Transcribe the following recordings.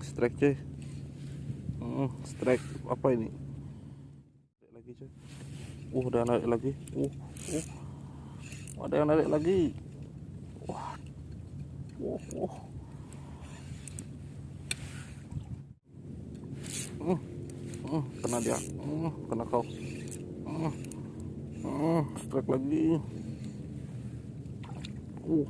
Strike cuy. Strike apa ini? Naik lagi cuy. Udah narik lagi. Ada yang narik lagi. Wah. Wah, wah. Kena dia. Kena kau. Strike lagi. Uh.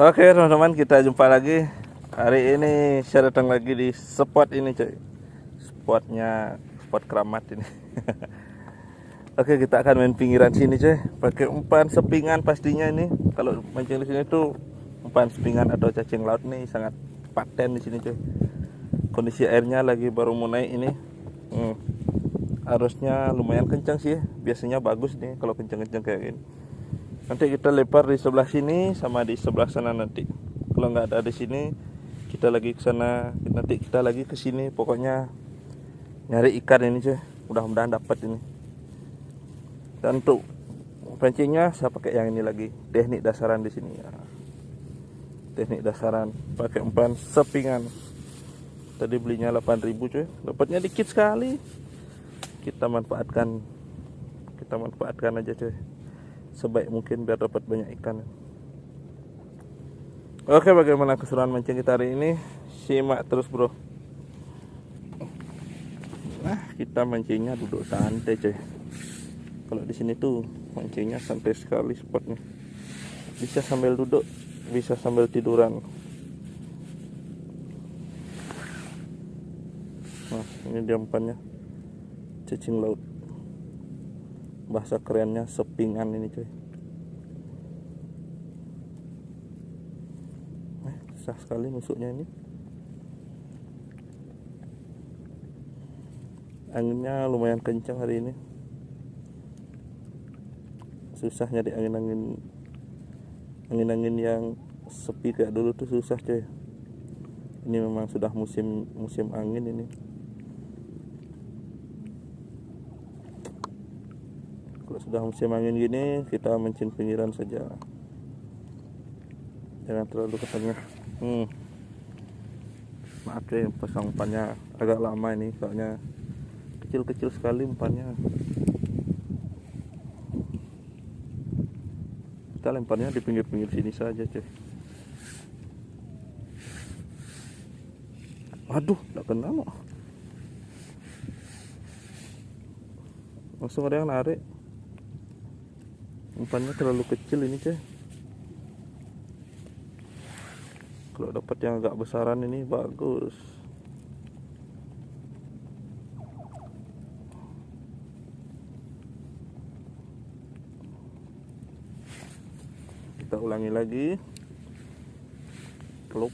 Oke teman-teman, kita jumpa lagi. Hari ini saya datang lagi di spot ini cuy. Spot keramat ini. Oke, kita akan main pinggiran sini cuy. Pakai umpan sepingan pastinya ini. Kalau mancing di sini tuh umpan sepingan atau cacing laut nih sangat paten di sini cuy. Kondisi airnya lagi baru mau naik ini. Arusnya lumayan kencang sih. Biasanya bagus nih kalau kencang-kencang kayak gini. Nanti kita lempar di sebelah sini sama di sebelah sana nanti. Kalau nggak ada di sini, kita lagi ke sana. Nanti kita lagi ke sini. Pokoknya nyari ikan ini cuy. Mudah-mudahan dapat ini. Dan untuk pancingnya saya pakai yang ini lagi. Teknik dasaran di sini ya. Teknik dasaran pakai umpan sepingan. Tadi belinya 8.000 cuy. Dapatnya dikit sekali. Kita manfaatkan aja cuy. Sebaik mungkin biar dapat banyak ikan. Oke, bagaimana keseruan mancing kita hari ini? Simak terus bro. Nah, kita mancingnya duduk santai cuy. Kalau di sini tuh mancingnya santai sekali spotnya. Bisa sambil duduk, bisa sambil tiduran. Nah, ini dia umpannya. Cacing laut. Bahasa kerennya sepingan ini cuy. Susah sekali nusuknya ini. Anginnya lumayan kencang hari ini. Susah nyari angin-angin yang sepi kayak dulu tuh susah cuy. Ini memang sudah musim angin ini. Kalau sudah musim angin gini, kita mancing pinggiran saja. Jangan terlalu ke tengah. Maaf deh, pasang umpannya agak lama ini, soalnya kecil-kecil sekali umpannya. Kita lemparnya di pinggir-pinggir sini saja cuy. Aduh, tak kena no. Langsung ada yang narik. Umpannya terlalu kecil ini cuy. Kalau dapat yang agak besaran ini bagus. Kita ulangi lagi. Keluk.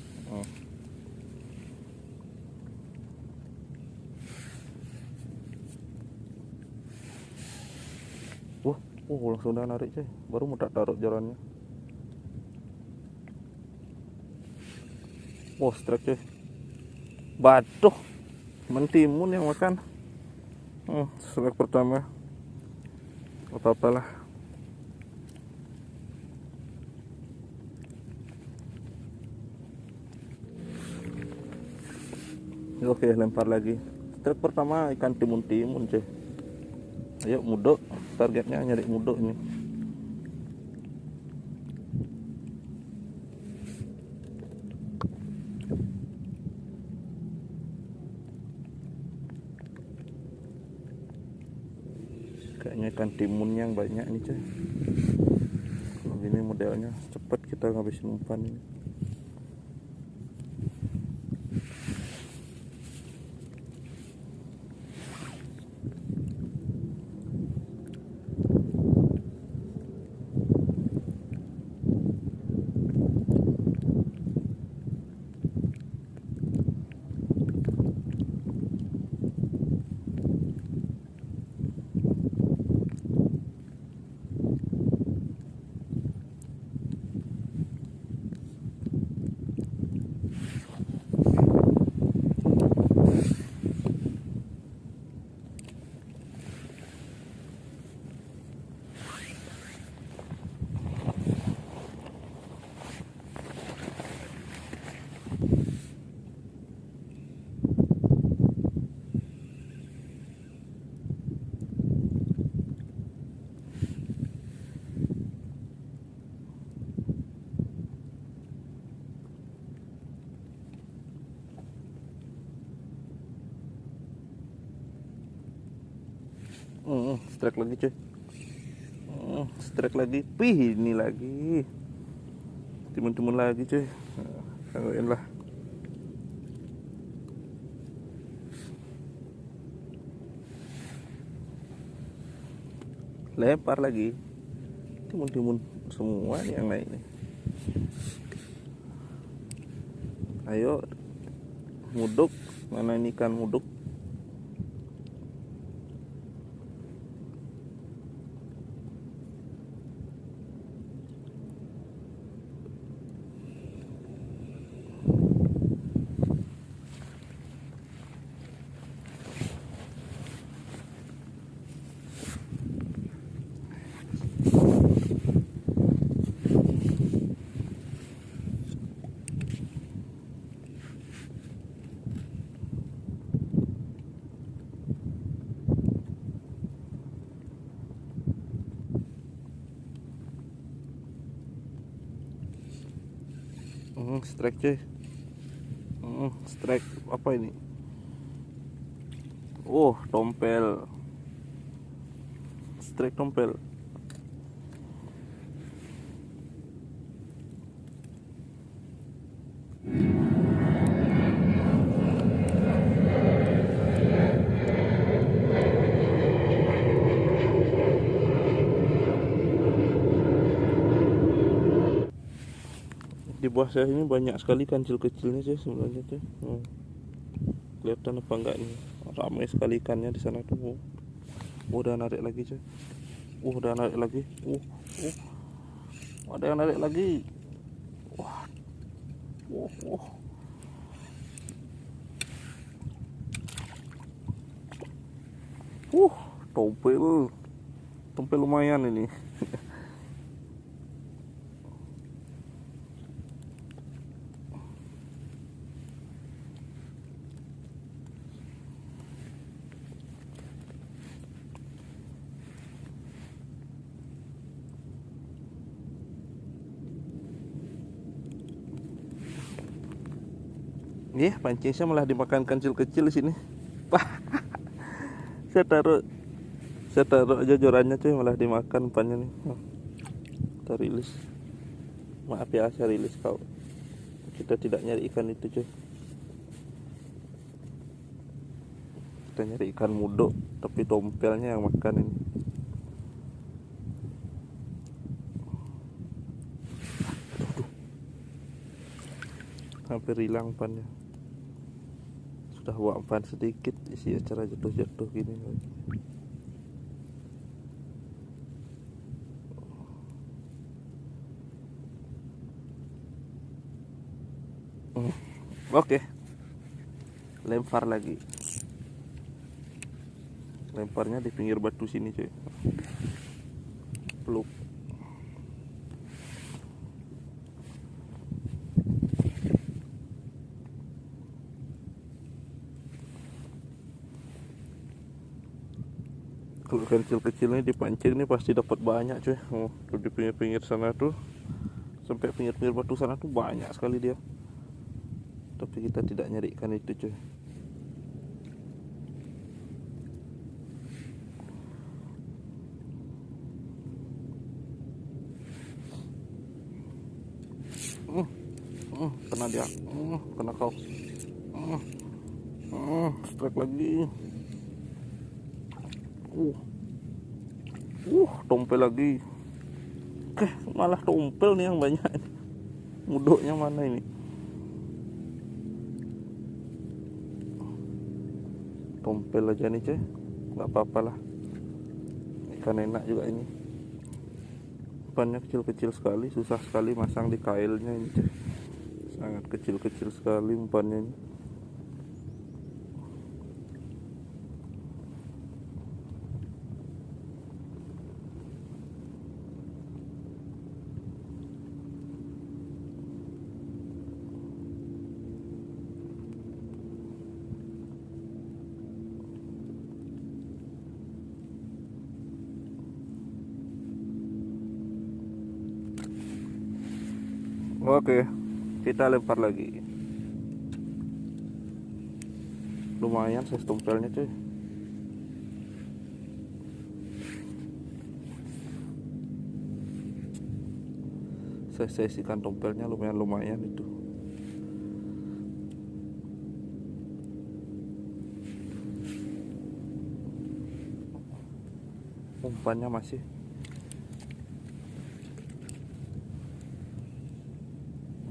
Langsung udah narik cuy. Baru mau tak taruh jarannya. Strike cuy. Batuh. Mentimun yang makan. Strike pertama. Apa-apalah. Oke, lempar lagi. Strike pertama ikan timun cuy. Ayo mudok. Targetnya nyari mudok ini. Kayaknya ikan timun yang banyak nih cuy. Kalau gini modelnya cepet kita ngabisin umpan ini. Strike lagi cuy. Strike lagi. Pih, ini lagi. Timun-timun lagi cuy. Gangguin lah. Lempar lagi. Timun-timun semua nih yang naik nih. Ayo muduk. Mana ini ikan muduk? Strike cuy. Strike apa ini? Tompel. Strike tompel. Di bawah saya ini banyak sekali kancil kecilnya cuy sebenarnya cuy. Kelihatan apa enggak nih? Ramai sekali ikannya di sana tuh. Udah narik lagi cuy. Udah narik lagi. Ada yang narik lagi. Wah. Tompel. Tompel lumayan ini. Pancing saya malah dimakan kancil kecil di sini. saya taruh aja jorannya cuy, malah dimakan umpannya nih. Kita rilis. Maaf ya, saya rilis kau. Kita tidak nyari ikan itu cuy. Kita nyari ikan mudok, tapi tompelnya yang makan ini. Hampir hilang umpannya. Sudah bawa umpan sedikit, isi acara jatuh-jatuh gini. Oke. Lempar lagi. Lemparnya di pinggir batu sini cuy. Peluk. Kalau kecil-kecil ini dipancing nih pasti dapat banyak cuy. Tuh di pinggir-pinggir sana tuh, sampai pinggir-pinggir batu sana tuh banyak sekali dia. Tapi kita tidak nyari ikan itu cuy. Kena dia. Kena kau. Strike lagi. Tompel lagi. Malah tompel nih yang banyak. Mudoknya mana ini? Tompel aja nih cuy. Nggak apa-apa lah. Ikan enak juga ini. Umpannya kecil-kecil sekali, susah sekali masang di kailnya ini cuy. Sangat kecil-kecil sekali umpannya ini. Oke, kita lempar lagi. Lumayan size tompelnya cuy. Saya ikan tompelnya lumayan itu. Umpannya masih.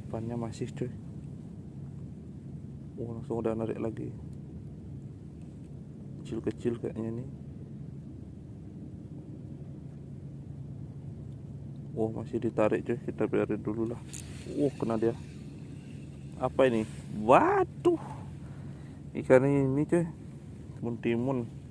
Umpannya masih cuy. Langsung udah narik lagi. Kecil-kecil kayaknya nih. Masih ditarik cuy. Kita biarin dulu lah. Kena dia. Apa ini? Waduh. Ikan ini cuy. Timun-timun.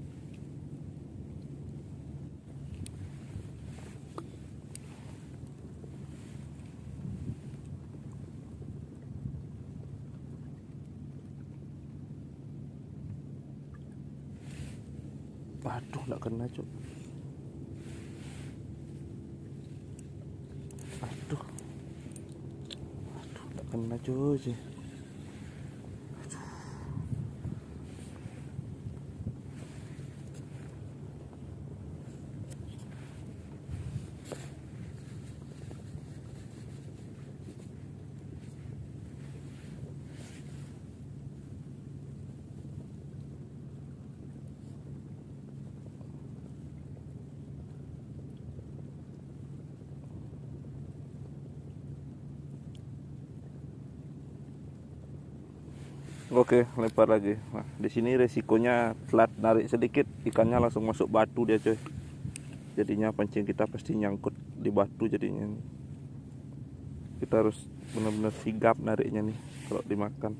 Waduh, nggak kena cuy. Aduh, nggak kena cuy. Oke, lempar lagi. Nah, di sini resikonya telat narik sedikit, ikannya langsung masuk batu dia, coy. Jadinya pancing kita pasti nyangkut di batu jadinya. Kita harus benar-benar sigap nariknya nih kalau dimakan.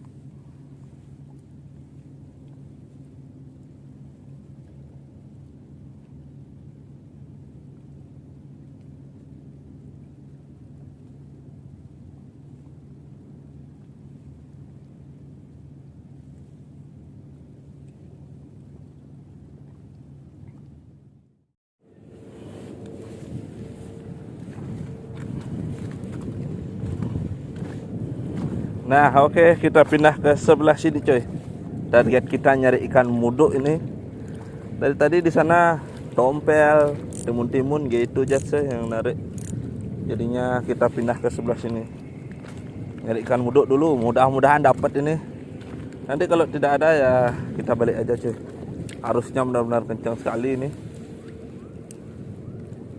Nah, oke, kita pindah ke sebelah sini, coy. Target kita nyari ikan muduk ini. Dari tadi di sana tompel, timun-timun gitu aja sih yang narik. Jadinya kita pindah ke sebelah sini. Nyari ikan muduk dulu, mudah-mudahan dapat ini. Nanti kalau tidak ada ya kita balik aja, coy. Arusnya benar-benar kencang sekali ini.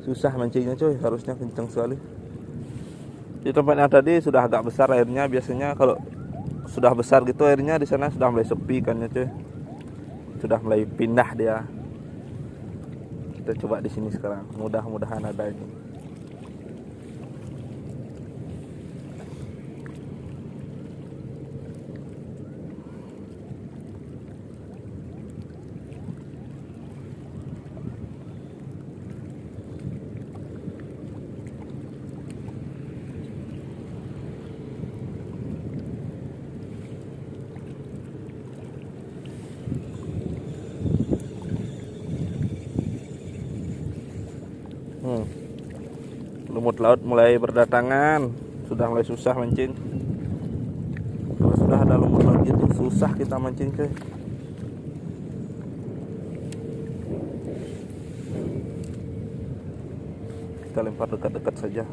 Susah mancingnya, coy, harusnya kencang sekali. Di tempat yang tadi sudah agak besar airnya. Biasanya kalau sudah besar gitu airnya di sana sudah mulai sepi ikannya, cuy. Sudah mulai pindah dia. Kita coba di sini sekarang. Mudah-mudahan ada ini. Lumut laut mulai berdatangan, sudah mulai susah mancing. Kalau sudah ada lumut laut itu susah kita mancing, cuy. Kita lempar dekat-dekat saja.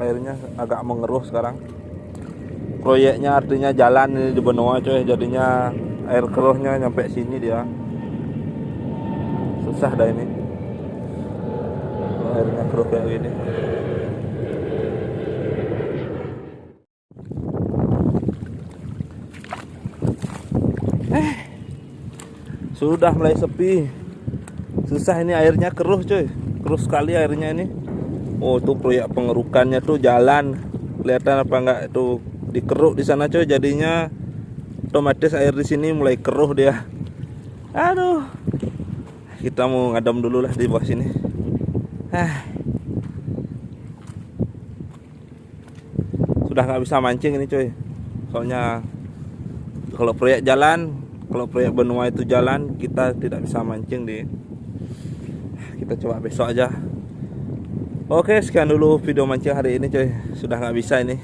Airnya agak mengeruh sekarang. Proyeknya artinya jalan ini di benua, coy. Jadinya air keruhnya nyampe sini dia. Susah dah ini. Airnya keruh kayak gini. Sudah mulai sepi. Susah ini airnya keruh, coy. Keruh sekali airnya ini. Tuh proyek pengerukannya tuh jalan. Kelihatan apa enggak tuh dikeruk di sana, coy. Jadinya otomatis air di sini mulai keruh dia. Aduh. Kita mau ngadem dulu lah di bawah sini. Sudah nggak bisa mancing ini, coy. Soalnya kalau proyek jalan, kalau proyek benua itu jalan, kita tidak bisa mancing di. Kita coba besok aja. Oke, sekian dulu video mancing hari ini, coy. Sudah nggak bisa ini.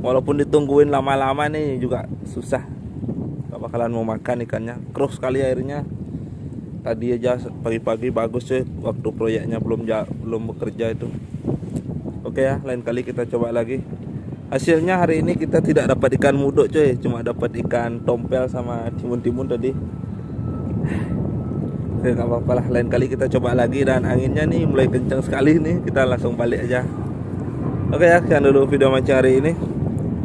Walaupun ditungguin lama-lama nih juga susah. Gak bakal bakalan mau makan ikannya. Keruh sekali airnya. Tadi aja pagi-pagi bagus cuy, waktu proyeknya belum bekerja itu. Oke ya, lain kali kita coba lagi. Hasilnya hari ini kita tidak dapat ikan muduk cuy, cuma dapat ikan tompel sama timun-timun tadi. Oke, nggak apa-apa lah, lain kali kita coba lagi. Dan anginnya nih mulai kencang sekali nih, kita langsung balik aja. Oke ya, sekian dulu video mancing hari ini.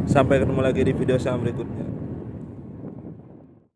Sampai ketemu lagi di video saya berikutnya.